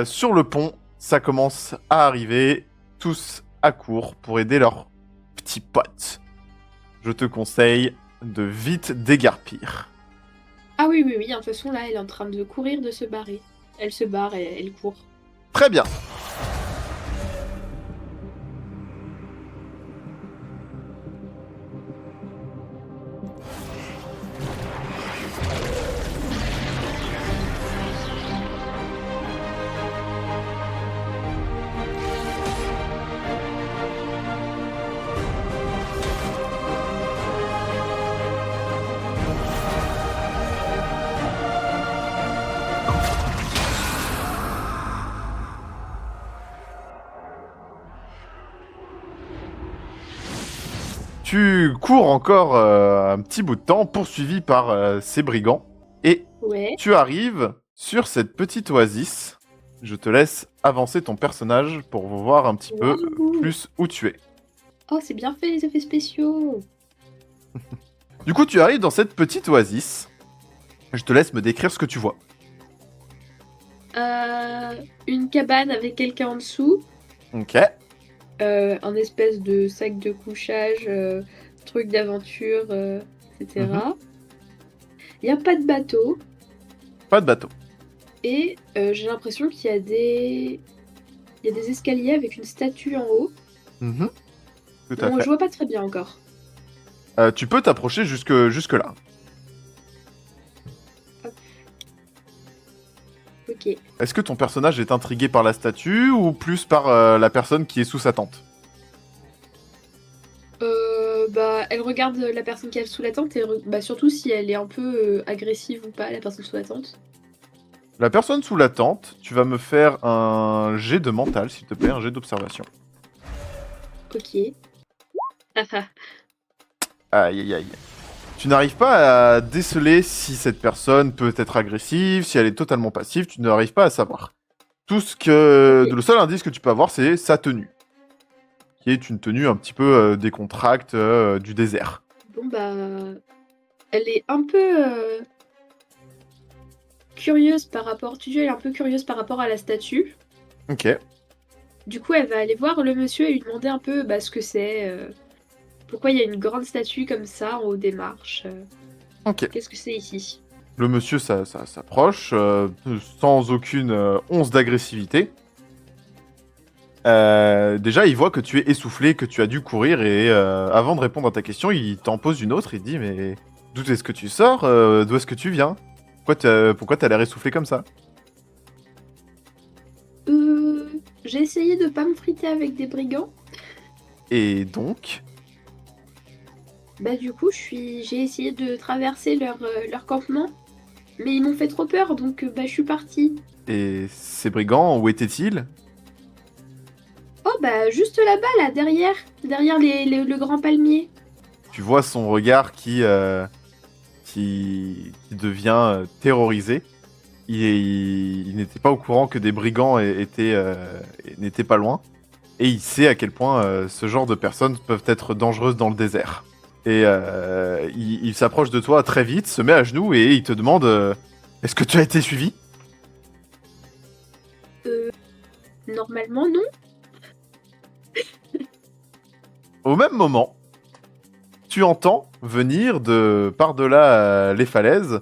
Sur le pont, ça commence à arriver, tous à court pour aider leurs petits potes. Je te conseille de vite déguerpir. Ah oui, oui, oui, de toute façon, là, elle est en train de courir, de se barrer. Elle se barre et elle court. Très bien. Tu cours encore un petit bout de temps, poursuivi par ces brigands, et Ouais. tu arrives sur cette petite oasis. Je te laisse avancer ton personnage pour voir un petit peu Waouh. plus où tu es. Oh, c'est bien fait, les effets spéciaux. Du coup, tu arrives dans cette petite oasis. Je te laisse me décrire ce que tu vois. Une cabane avec quelqu'un en dessous. Ok. Un espèce de sac de couchage, truc d'aventure, etc. Il n'y a pas de bateau. Pas de bateau. Et j'ai l'impression qu'il y a des... Il y a des escaliers avec une statue en haut. Mhm. Tout à Bon, fait. je vois pas très bien encore. Tu peux t'approcher jusque là. Ok. Est-ce que ton personnage est intrigué par la statue ou plus par la personne qui est sous sa tente? Bah, elle regarde la personne qui est sous la tente et bah, surtout si elle est un peu agressive ou pas, la personne sous la tente. La personne sous la tente, tu vas me faire un jet de mental, s'il te plaît, un jet d'observation. Ok. Ah, ah. Aïe aïe aïe. Tu n'arrives pas à déceler si cette personne peut être agressive, si elle est totalement passive, tu n'arrives pas à savoir. Tout ce que... Ok. Le seul indice que tu peux avoir, c'est sa tenue. Qui est une tenue un petit peu décontracte du désert. Bon, bah. Elle est un peu curieuse par rapport. Tu dis, elle est un peu curieuse par rapport à la statue. Ok. Du coup, elle va aller voir le monsieur et lui demander un peu bah, ce que c'est. Pourquoi il y a une grande statue comme ça en haut des marches. Ok. Qu'est-ce que c'est ici? Le monsieur s'approche sans aucune once d'agressivité. Déjà, il voit que tu es essoufflé, que tu as dû courir, et avant de répondre à ta question, il t'en pose une autre. Il te dit, mais d'où est-ce que tu sors? D'où est-ce que tu viens? Pourquoi t'as l'air essoufflé comme ça? J'ai essayé de pas me friter avec des brigands. Et donc, Bah du coup, j'ai essayé de traverser leur campement, mais ils m'ont fait trop peur, donc bah je suis partie. et ces brigands, où étaient-ils? Oh bah juste là-bas, là, derrière le grand palmier. Tu vois son regard qui devient terrorisé. Il n'était pas au courant que des brigands n'étaient pas loin. Et il sait à quel point ce genre de personnes peuvent être dangereuses dans le désert. Et il s'approche de toi très vite, se met à genoux et il te demande est-ce que tu as été suivi? Normalement non. Au même moment, tu entends venir de par-delà les falaises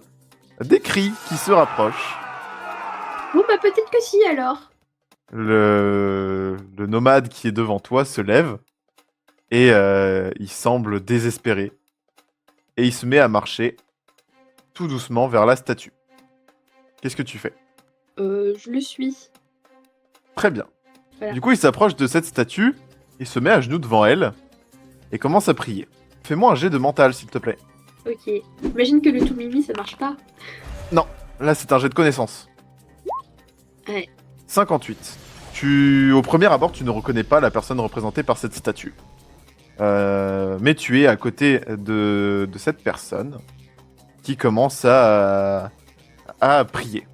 des cris qui se rapprochent. Bon bah peut-être que si alors. Le nomade qui est devant toi se lève et il semble désespéré. Et il se met à marcher tout doucement vers la statue. Qu'est-ce que tu fais? Je le suis. Très bien. Voilà. Du coup, il s'approche de cette statue, il se met à genoux devant elle et commence à prier. Fais-moi un jet de mental, s'il te plaît. Ok. Imagine que le tout mimi ça marche pas. Non, là c'est un jet de connaissance. Ouais. 58. Au premier abord, tu ne reconnais pas la personne représentée par cette statue. Mais tu es à côté de cette personne qui commence à prier.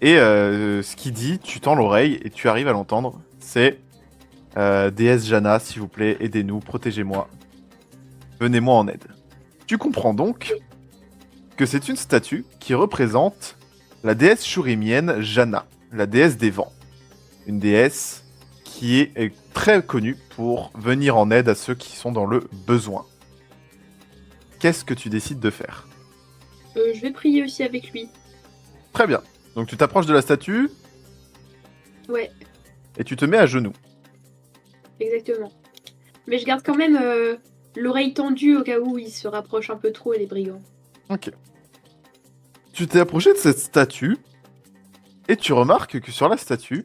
Et ce qu'il dit, tu tends l'oreille et tu arrives à l'entendre, c'est déesse Jana, s'il vous plaît, aidez-nous, protégez-moi. Venez-moi en aide. Tu comprends donc que c'est une statue qui représente la déesse shurimienne Jana. la déesse des vents. Une déesse qui est très connue pour venir en aide à ceux qui sont dans le besoin. Qu'est-ce que tu décides de faire? Je vais prier aussi avec lui. Très bien. Donc tu t'approches de la statue Ouais, et tu te mets à genoux. exactement. Mais je garde quand même l'oreille tendue au cas où ils se rapprochent un peu trop, les brigands. Ok. Tu t'es approché de cette statue et tu remarques que sur la statue,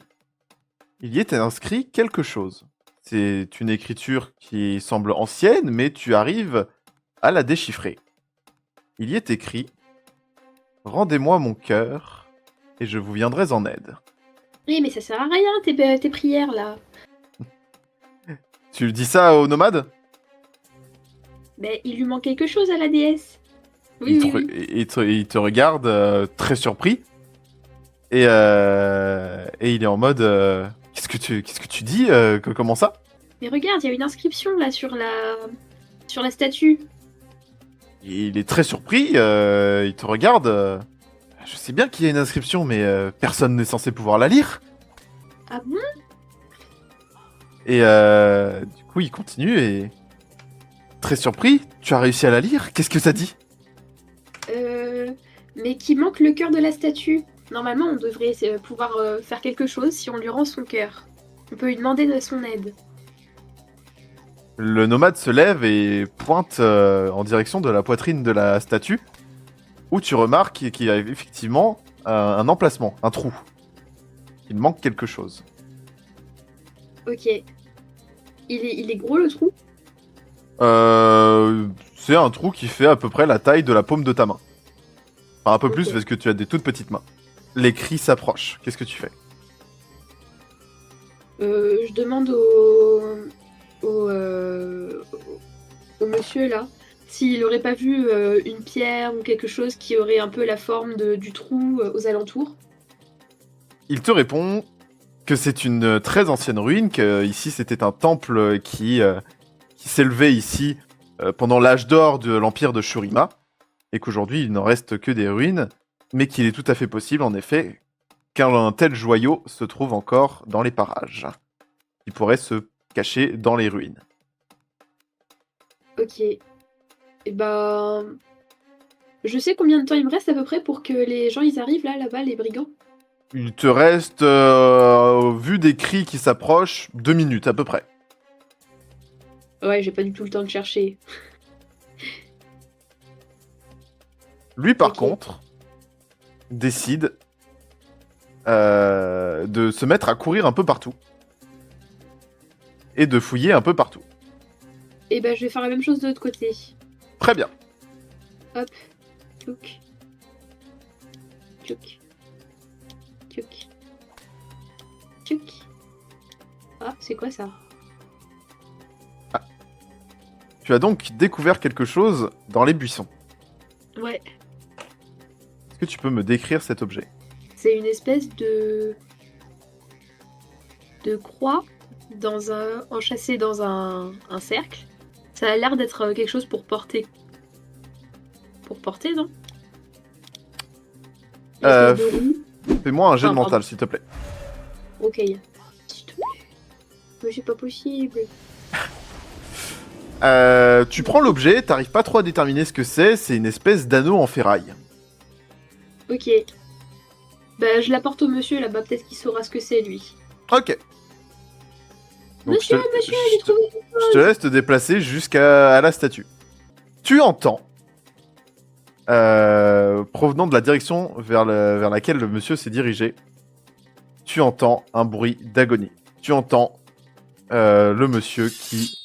il y était inscrit quelque chose. C'est une écriture qui semble ancienne, mais tu arrives à la déchiffrer. Il y est écrit « Rendez-moi mon cœur et je vous viendrai en aide Oui, mais ça sert à rien, tes prières, là. ». Tu dis ça aux nomades? Mais il lui manque quelque chose à la déesse. Oui, il, te, oui, re- oui. il te regarde très surpris et il est en mode qu'est-ce que tu dis comment ça? Mais regarde, il y a une inscription, là, sur la statue. Il est très surpris, il te regarde. Je sais bien qu'il y a une inscription, mais personne n'est censé pouvoir la lire. Ah bon? Et du coup, il continue et très surpris. Tu as réussi à la lire? Qu'est-ce que ça dit? Mais qui manque le cœur de la statue. Normalement, on devrait pouvoir faire quelque chose si on lui rend son cœur. On peut lui demander de son aide. Le nomade se lève et pointe en direction de la poitrine de la statue, où tu remarques qu'il y a effectivement un emplacement, un trou. Il manque quelque chose. Ok. Il est gros, le trou? C'est un trou qui fait à peu près la taille de la paume de ta main. Enfin, un peu plus Ok. parce que tu as des toutes petites mains. Les cris s'approchent. Qu'est-ce que tu fais? Je demande au, au monsieur, là, s'il aurait pas vu une pierre ou quelque chose qui aurait un peu la forme du trou aux alentours. Il te répond que c'est une très ancienne ruine, que ici c'était un temple qui s'élevait ici pendant l'âge d'or de l'empire de Shurima, et qu'aujourd'hui il n'en reste que des ruines, mais qu'il est tout à fait possible en effet qu'un tel joyau se trouve encore dans les parages. Il pourrait se cacher dans les ruines. Ok. Et ben... Je sais combien de temps il me reste à peu près pour que les gens ils arrivent là-bas, les brigands. Il te reste, vu des cris qui s'approchent, 2 minutes à peu près. Ouais, j'ai pas du tout le temps de chercher. Lui, par Ok. contre, décide de se mettre à courir un peu partout. Et de fouiller un peu partout. Et ben je vais faire la même chose de l'autre côté. Très bien. Tchouk. Tchouk. Tchouk. Tchouk. Ah, c'est quoi ça? Tu as donc découvert quelque chose dans les buissons. Ouais, Est-ce que tu peux me décrire cet objet? c'est une espèce de croix enchâssée dans un cercle. Ça a l'air d'être quelque chose pour porter. Pour porter, non? Une Euh, espèce de roue. Fais-moi un jet de Ah, mental, pardon. s'il te plaît. Ok. S'il te plaît. Mais c'est pas possible. Tu prends l'objet, t'arrives pas trop à déterminer ce que c'est une espèce d'anneau en ferraille. Ok. Bah, je l'apporte au monsieur là-bas, peut-être qu'il saura ce que c'est, lui. Ok. Donc, Monsieur, j'ai trouvé quelque je te laisse te déplacer jusqu'à la statue. Tu entends, provenant de la direction vers laquelle le monsieur s'est dirigé, tu entends un bruit d'agonie. Tu entends le monsieur qui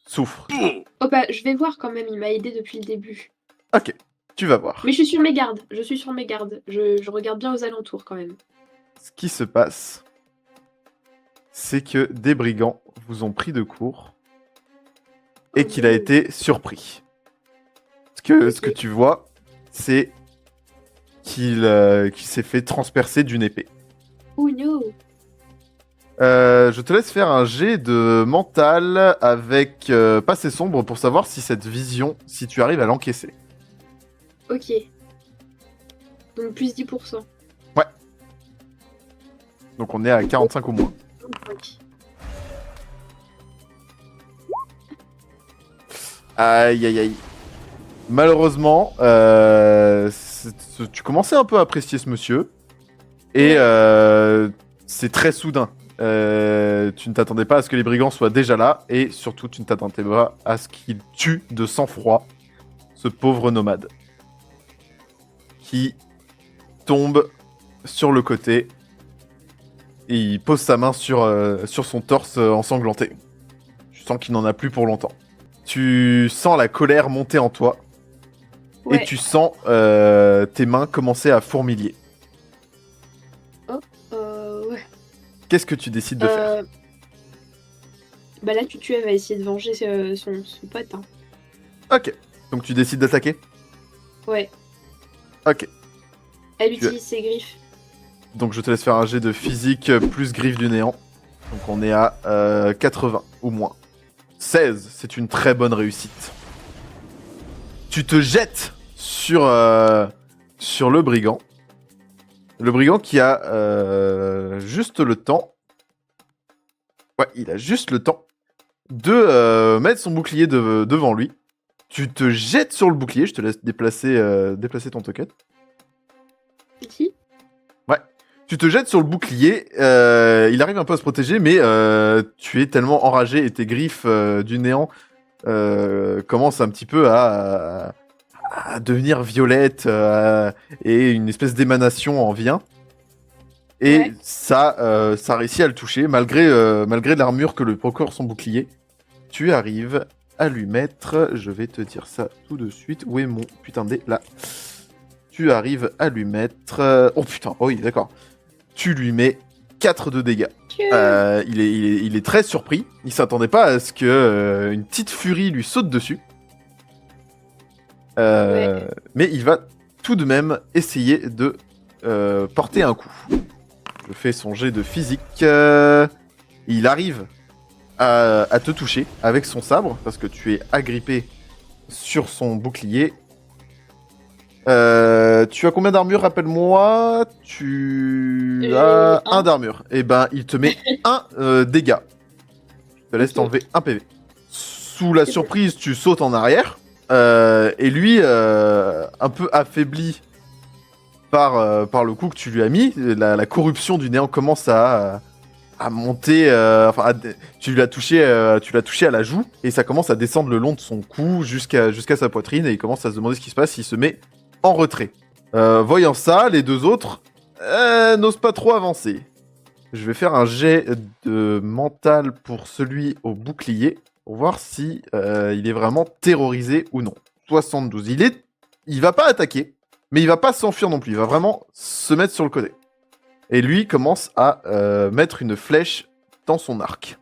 souffre. Oh bah, je vais voir quand même, il m'a aidé depuis le début. Ok, tu vas voir. Mais je suis sur mes gardes, Je regarde bien aux alentours quand même. Ce qui se passe, c'est que des brigands vous ont pris de court et Oh qu'il a non. été surpris. Ce que Ok. tu vois, c'est qu'il s'est fait transpercer d'une épée. Oh no. Je te laisse faire un jet de mental avec passé sombre pour savoir si cette vision, si tu arrives à l'encaisser. Ok. Donc plus 10%. Donc on est à 45 ou moins. Ok. Aïe aïe aïe. Malheureusement, tu commençais un peu à apprécier ce monsieur. Et c'est très soudain. Tu ne t'attendais pas à ce que les brigands soient déjà là. Et surtout, tu ne t'attendais pas à ce qu'ils tuent de sang-froid ce pauvre nomade. Qui tombe sur le côté. Et il pose sa main sur son torse ensanglanté. Tu sens qu'il n'en a plus pour longtemps. Tu sens la colère monter en toi. Ouais. Et tu sens tes mains commencer à fourmiller. Ouais. Qu'est-ce que tu décides de faire? Bah là, elle va essayer de venger son pote. Hein. Ok. Donc tu décides d'attaquer? Ouais. Ok. Elle utilise ses griffes. Donc je te laisse faire un jet de physique plus griffe du néant. Donc on est à 80 ou moins. 16, c'est une très bonne réussite. Tu te jettes sur le brigand. Le brigand qui a juste le temps... Ouais, il a juste le temps de mettre son bouclier devant lui. Tu te jettes sur le bouclier, je te laisse déplacer ton token. Ici. Tu te jettes sur le bouclier, il arrive un peu à se protéger, mais tu es tellement enragé et tes griffes du néant commencent un petit peu à devenir violettes et une espèce d'émanation en vient. Et Ouais. ça réussit à le toucher, malgré l'armure que le procure son bouclier. Tu arrives à lui mettre, je vais te dire ça tout de suite, où est mon putain de dé là. Tu arrives à lui mettre... Oh putain, oh oui, d'accord. Tu lui mets 4 de dégâts. Il est très surpris. Il s'attendait pas à ce que une petite furie lui saute dessus. Ouais. Mais il va tout de même essayer de porter un coup. Je fais son jet de physique. Il arrive à te toucher avec son sabre, parce que tu es agrippé sur son bouclier. Tu as combien d'armure, rappelle-moi? Tu as 1 d'armure. Et ben, il te met 1 dégât. Je te laisse t'enlever 1 PV. Sous la surprise, tu sautes en arrière. Et lui, un peu affaibli par le coup que tu lui as mis, la corruption du néant commence à monter. Tu l'as touché à la joue et ça commence à descendre le long de son cou jusqu'à sa poitrine et il commence à se demander ce qui se passe. Il se met en retrait. Voyant ça, les deux autres n'osent pas trop avancer. Je vais faire un jet de mental pour celui au bouclier pour voir si il est vraiment terrorisé ou non. 72. Il va pas attaquer, mais il va pas s'enfuir non plus. Il va vraiment se mettre sur le côté. Et lui commence à mettre une flèche dans son arc.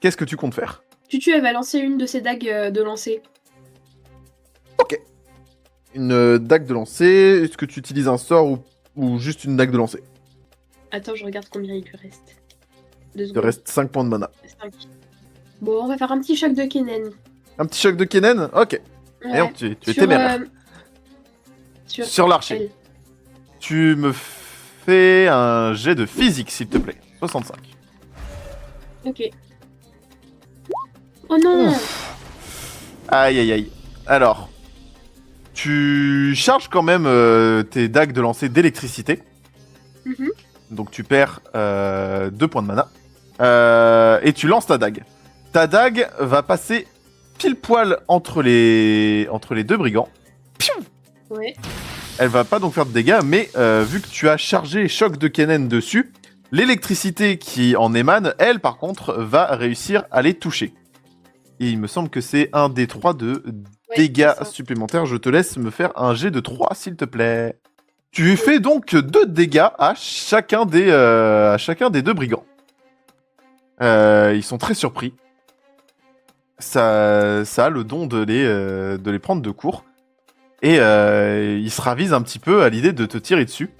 Qu'est-ce que tu comptes faire? Elle va lancer une de ses dagues de lancer. Ok. Une dague de lancer. Est-ce que tu utilises un sort ou juste une dague de lancer? Attends, je regarde combien il lui reste. 2 Il te secondes. reste 5 points de mana. 5. Bon, on va faire un petit choc de Kennen. Un petit choc de Kennen? Ok. Ouais. Et donc, tu es téméraire. Sur l'archer. Elle. Tu me fais un jet de physique, s'il te plaît. 65. Ok. Oh non. Aïe aïe aïe. Alors, tu charges quand même tes dagues de lancer d'électricité. Mhm. Donc tu perds 2 points de mana. Et tu lances ta dague. Ta dague va passer pile poil entre les deux brigands. Piou. Ouais. Elle va pas donc faire de dégâts, mais vu que tu as chargé choc de Kennen dessus, l'électricité qui en émane, elle par contre, va réussir à les toucher. Et il me semble que c'est un des 3 de dégâts supplémentaires. Je te laisse me faire un jet de 3, s'il te plaît. Tu fais donc 2 dégâts à chacun des 2 brigands. Ils sont très surpris. Ça a le don de les prendre de court. Et ils se ravisent un petit peu à l'idée de te tirer dessus.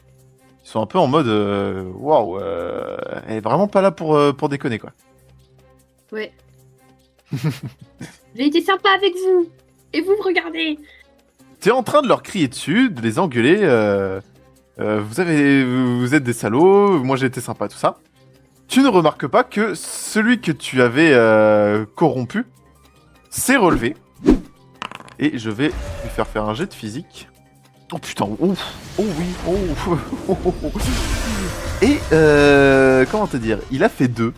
Ils sont un peu en mode waouh, elle est vraiment pas là pour déconner, quoi. Ouais. J'ai été sympa avec vous. Et vous me regardez. T'es en train de leur crier dessus, de les engueuler. Vous êtes des salauds, moi j'ai été sympa, tout ça. tu ne remarques pas que celui que tu avais corrompu s'est relevé. Et je vais lui faire un jet de physique. Oh putain, ouf, oh oui, oh. Et comment te dire, il a fait 2.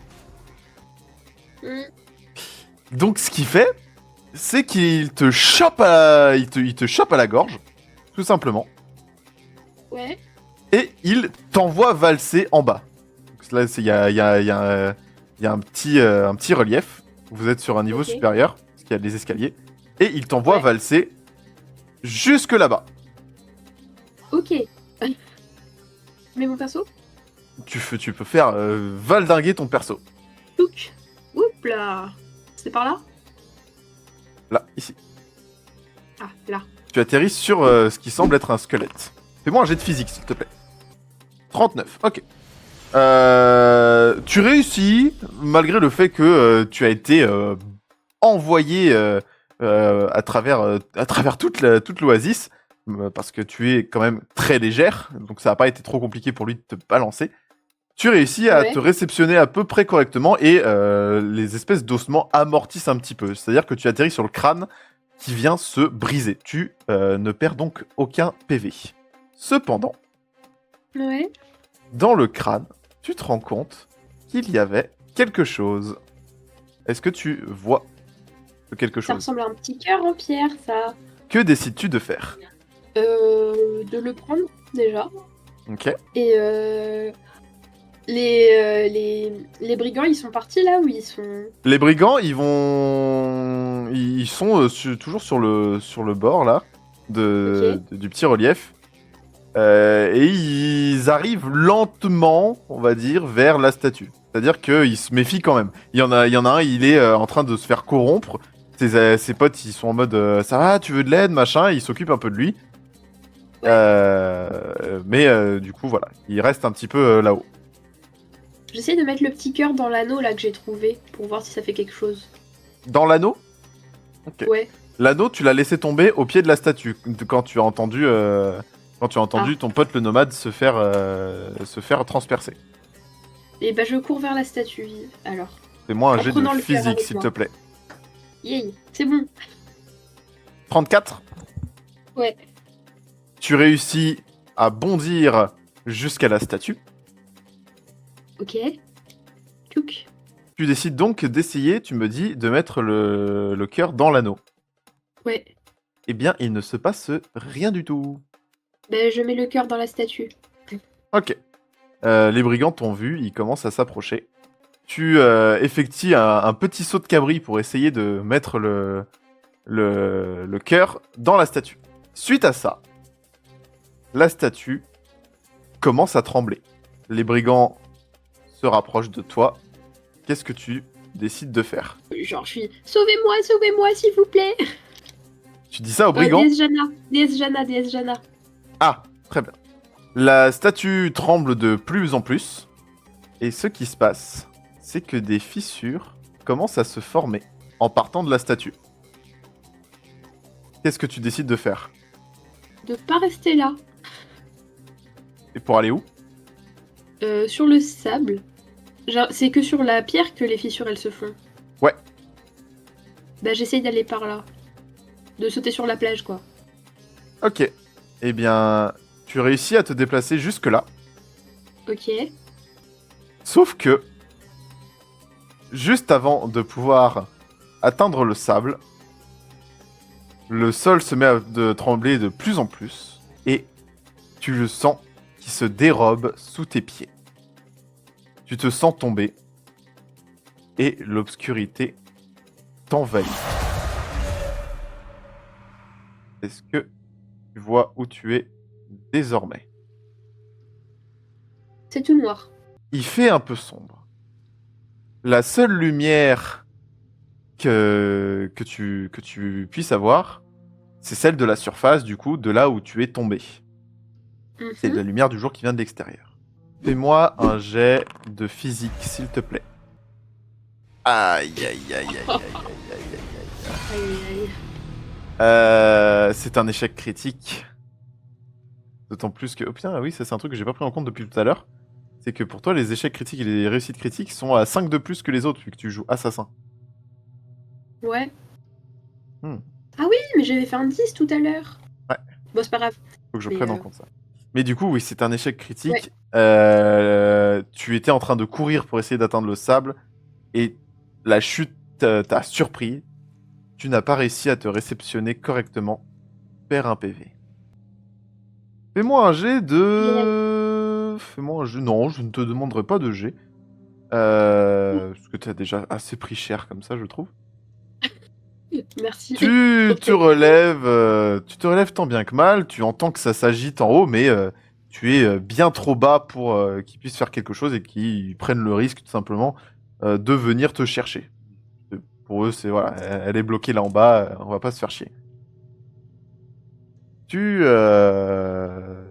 Donc ce qu'il fait, c'est qu'il te chope il te chope à la gorge, tout simplement. Ouais. Et il t'envoie valser en bas. Donc là, il y a un petit relief. Vous êtes sur un niveau supérieur, parce qu'il y a des escaliers. Et il t'envoie valser jusque là-bas. Ok. Mais mon perso? Tu peux faire valdinguer ton perso. Touc. Oups là. C'est par là? Là, ici. Ah, là. Tu atterris sur ce qui semble être un squelette. Fais-moi un jet de physique, s'il te plaît. 39, ok. Tu réussis, malgré le fait que tu as été envoyé à travers toute l'oasis, parce que tu es quand même très légère, donc ça n'a pas été trop compliqué pour lui de te balancer. Tu réussis à te réceptionner à peu près correctement et les espèces d'ossements amortissent un petit peu. C'est-à-dire que tu atterris sur le crâne qui vient se briser. Tu ne perds donc aucun PV. Cependant, dans le crâne, tu te rends compte qu'il y avait quelque chose. Est-ce que tu vois quelque chose? Ça ressemble à un petit cœur en pierre, ça. Que décides-tu de faire? De le prendre, déjà. Ok. Et les brigands, ils sont partis là ou ils sont... Les brigands, ils sont toujours sur le bord là du petit relief. Et ils arrivent lentement, on va dire, vers la statue. C'est-à-dire qu'ils se méfient quand même. Il y en a un, il est en train de se faire corrompre. Ses potes, ils sont en mode ça va, tu veux de l'aide, machin. Ils s'occupent un peu de lui. Mais du coup, voilà, il reste un petit peu là-haut. J'essaie de mettre le petit cœur dans l'anneau là que j'ai trouvé pour voir si ça fait quelque chose. Dans l'anneau? Ok. Ouais. L'anneau, tu l'as laissé tomber au pied de la statue quand tu as entendu, ton pote le nomade se faire transpercer. Et bah je cours vers la statue, alors. Fais-moi un jet de physique, s'il te plaît. Yay, c'est bon. 34? Ouais. Tu réussis à bondir jusqu'à la statue. Ok. Tchouk. Tu décides donc d'essayer, tu me dis, de mettre le cœur dans l'anneau. Ouais. Eh bien, il ne se passe rien du tout. Bah je mets le cœur dans la statue. Ok. Les brigands t'ont vu, ils commencent à s'approcher. Tu effectues un petit saut de cabri pour essayer de mettre le cœur dans la statue. Suite à ça, la statue commence à trembler. Les brigands se rapprochent de toi. Qu'est-ce que tu décides de faire? Genre je suis... Sauvez-moi s'il vous plaît. Tu dis ça aux brigands? Déesse Jana. Ah, très bien. La statue tremble de plus en plus. Et ce qui se passe, c'est que des fissures commencent à se former en partant de la statue. Qu'est-ce que tu décides de faire? De pas rester là. Et pour aller où? Sur le sable. C'est que sur la pierre que les fissures elles se font. Ouais. Bah j'essaye d'aller par là. De sauter sur la plage quoi. Ok. Eh bien, tu réussis à te déplacer jusque-là. Ok. Sauf que, juste avant de pouvoir atteindre le sable, le sol se met à trembler de plus en plus. Et tu le sens qui se dérobe sous tes pieds. Tu te sens tomber. Et l'obscurité t'envahit. Est-ce que tu vois où tu es désormais? C'est tout noir. Il fait un peu sombre. La seule lumière que tu puisses avoir, c'est celle de la surface, du coup, de là où tu es tombé. C'est de la lumière du jour qui vient de l'extérieur. Fais-moi un jet de physique, s'il te plaît. Aïe, aïe, aïe, aïe, aïe, aïe, aïe, aïe. C'est un échec critique. D'autant plus que... Oh putain, oui, ça c'est un truc que j'ai pas pris en compte depuis tout à l'heure. c'est que pour toi, les échecs critiques et les réussites critiques sont à 5 de plus que les autres, vu que tu joues assassin. Ouais. Hmm. Ah oui, mais j'avais fait un 10 tout à l'heure. Ouais, Bon, c'est pas grave. faut que je Mais prenne en compte ça. Mais du coup, oui, c'est un échec ouais. critique. Tu étais en train de courir pour essayer d'atteindre le sable, et la chute t'a surpris. Tu n'as pas réussi à te réceptionner correctement. Perds un PV. Fais-moi un jet Aïe, aïe, de... Fais-moi un jet... Non, je ne te demanderai pas de jet. aïe. Parce que tu as déjà assez pris cher comme ça, je trouve. Merci. Tu te relèves tant bien que mal, tu entends que ça s'agite en haut, mais tu es bien trop bas pour qu'ils puissent faire quelque chose et qu'ils prennent le risque tout simplement de venir te chercher. Pour eux, c'est voilà, elle est bloquée là en bas, on va pas se faire chier. Tu, euh,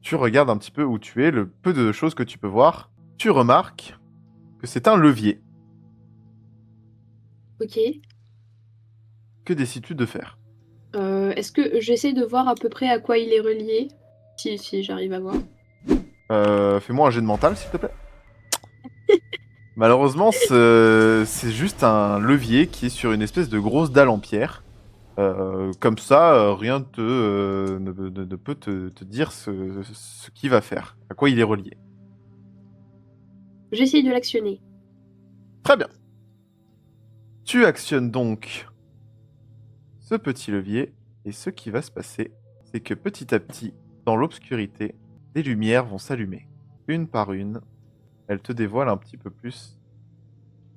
Tu regardes un petit peu où tu es, le peu de choses que tu peux voir. Tu remarques que c'est un levier. Ok. Que décides-tu de faire? Est-ce que j'essaie de voir à peu près à quoi il est relié? Si j'arrive à voir. Fais-moi un jet de mental, s'il te plaît. Malheureusement, c'est juste un levier qui est sur une espèce de grosse dalle en pierre. Comme ça, rien ne peut te dire ce qu'il va faire, à quoi il est relié. J'essaye de l'actionner. Très bien. Tu actionnes donc ce petit levier, et ce qui va se passer, c'est que petit à petit, dans l'obscurité, des lumières vont s'allumer. Une par une, elles te dévoilent un petit peu plus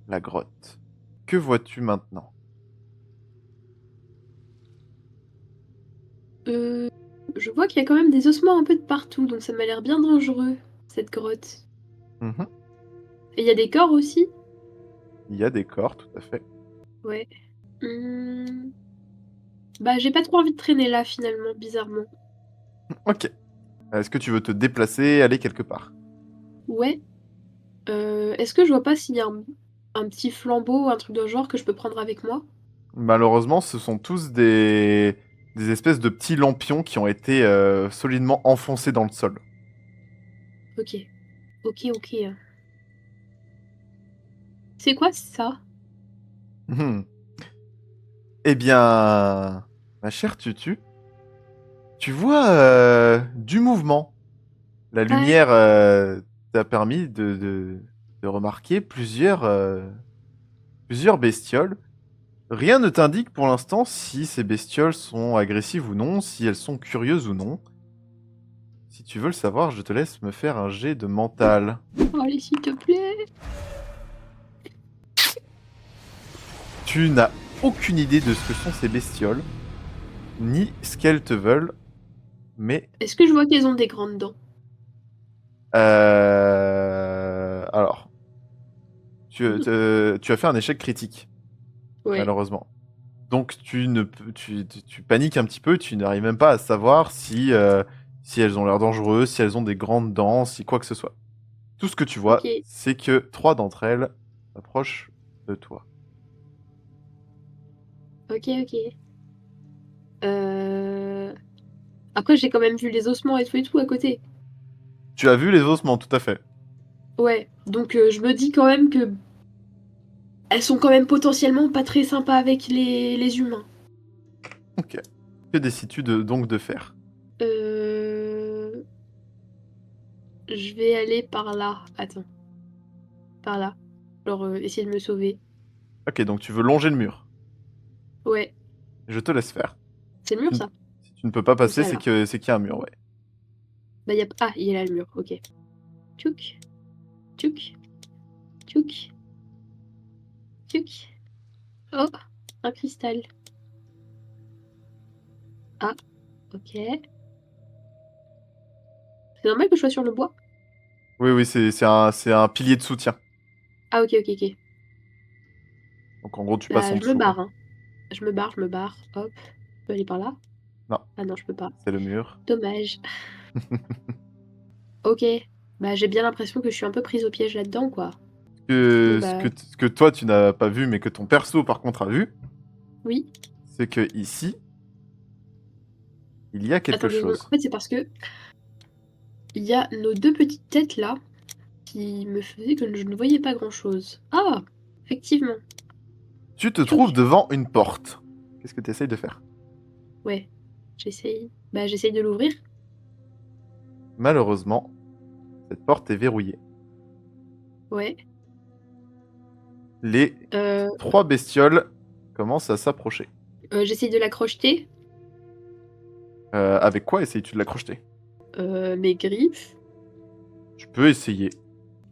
la grotte. Que vois-tu maintenant? Euh, je vois qu'il y a quand même des ossements un peu de partout, donc ça m'a l'air bien dangereux, cette grotte. Mhm. Et il y a des corps aussi? Il y a des corps, tout à fait. Ouais. Hmm. Bah, j'ai pas trop envie de traîner là, finalement, bizarrement. Ok. Est-ce que tu veux te déplacer, aller quelque part? Ouais. Est-ce que je vois pas s'il y a un petit flambeau ou un truc de genre que je peux prendre avec moi? Malheureusement, ce sont tous des espèces de petits lampions qui ont été solidement enfoncés dans le sol. Ok. Ok, ok. C'est quoi ça? Mhm. Eh bien, ma chère Tutu, tu vois du mouvement. La Ouais. lumière t'a permis de remarquer plusieurs bestioles. Rien ne t'indique pour l'instant si ces bestioles sont agressives ou non, si elles sont curieuses ou non. Si tu veux le savoir, je te laisse me faire un jet de mental. Oh, allez, s'il te plaît. Tu n'as aucune idée de ce que sont ces bestioles, ni ce qu'elles te veulent, mais... Est-ce que je vois qu'elles ont des grandes dents? Alors, tu as fait un échec critique, Ouais. malheureusement. Donc tu paniques un petit peu, tu n'arrives même pas à savoir si elles ont l'air dangereuses, si elles ont des grandes dents, si quoi que ce soit. Tout ce que tu Ok. vois, c'est que 3 d'entre elles s'approchent de toi. Ok, ok. Euh... Après, j'ai quand même vu les ossements et tout à côté. Tu as vu les ossements, tout à fait. Ouais. Donc, je me dis quand même que elles sont quand même potentiellement pas très sympas avec les humains. Ok. Que décides-tu donc de faire? Euh... Je vais aller par là. Attends. Par là. Genre, essayer de me sauver. Ok, donc tu veux longer le mur. Ouais. Je te laisse faire. C'est le Tu mur, ne- ça? Si tu ne peux pas Ou passer, ça, là? c'est qu'il y a un mur, ouais. Bah, y a... Ah, il est là, le mur. Ok. Tchouk. Tchouk. Tchouk. Tchouk. Oh, un cristal. Ah, ok. C'est normal que je sois sur le bois? Oui, oui, c'est un pilier de soutien. Ah, ok, ok, ok. Donc en gros, tu passes Bah, en je me dessous, quoi. barre, hein. Je me barre, je me barre. Hop. Je peux aller par là? Non, Ah non, je peux pas. c'est le mur. Dommage. Ok. Bah, j'ai bien l'impression que je suis un peu prise au piège là-dedans, quoi. Bon, bah, Ce que toi, tu n'as pas vu, mais que ton perso, par contre, a vu, oui. c'est que ici, il y a quelque Attendez, non. En chose. fait, c'est parce que il y a nos deux petites têtes là. qui me faisait que je ne voyais pas grand-chose. Ah, effectivement. Tu te trouves devant une porte. Qu'est-ce que tu essayes de faire? Ouais, j'essaye. Bah, j'essaye de l'ouvrir. Malheureusement, cette porte est verrouillée. Ouais. Les Euh, 3 bestioles commencent à s'approcher. J'essaye de la crocheter. Avec quoi essayes-tu de la crocheter? Mes griffes. Tu peux essayer.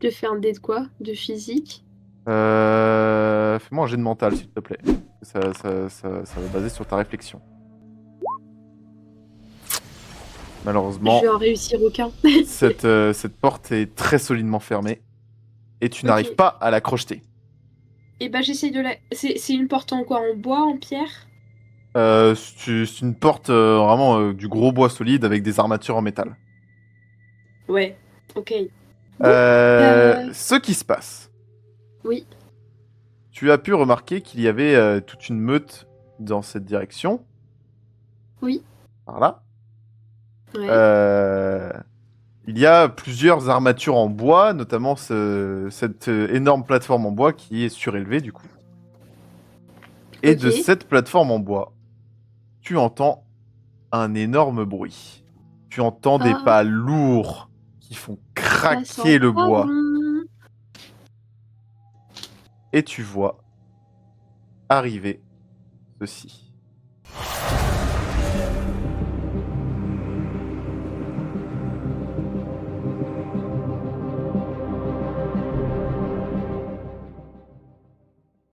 De faire un dé de quoi? De physique. Fais-moi un jet de mental, s'il te plaît. Ça va baser sur ta réflexion. Malheureusement, Je vais en réussir aucun. cette porte est très solidement fermée et tu n'arrives Ok. pas à la crocheter. Et bah, j'essaye de la. C'est une porte en quoi? En bois, en pierre? C'est une porte vraiment du gros bois solide avec des armatures en métal. Ouais. Ok. Bon. Euh, Ce qui se passe, Oui. tu as pu remarquer qu'il y avait toute une meute dans cette direction, Oui. par là. Ouais. Il y a plusieurs armatures en bois, notamment cette énorme plateforme en bois qui est surélevée du coup. Et de Ok. cette plateforme en bois, tu entends un énorme bruit. Tu entends des Ah, pas lourds qui font ça sent craquer le pas bois. bon. Et tu vois arriver ceci.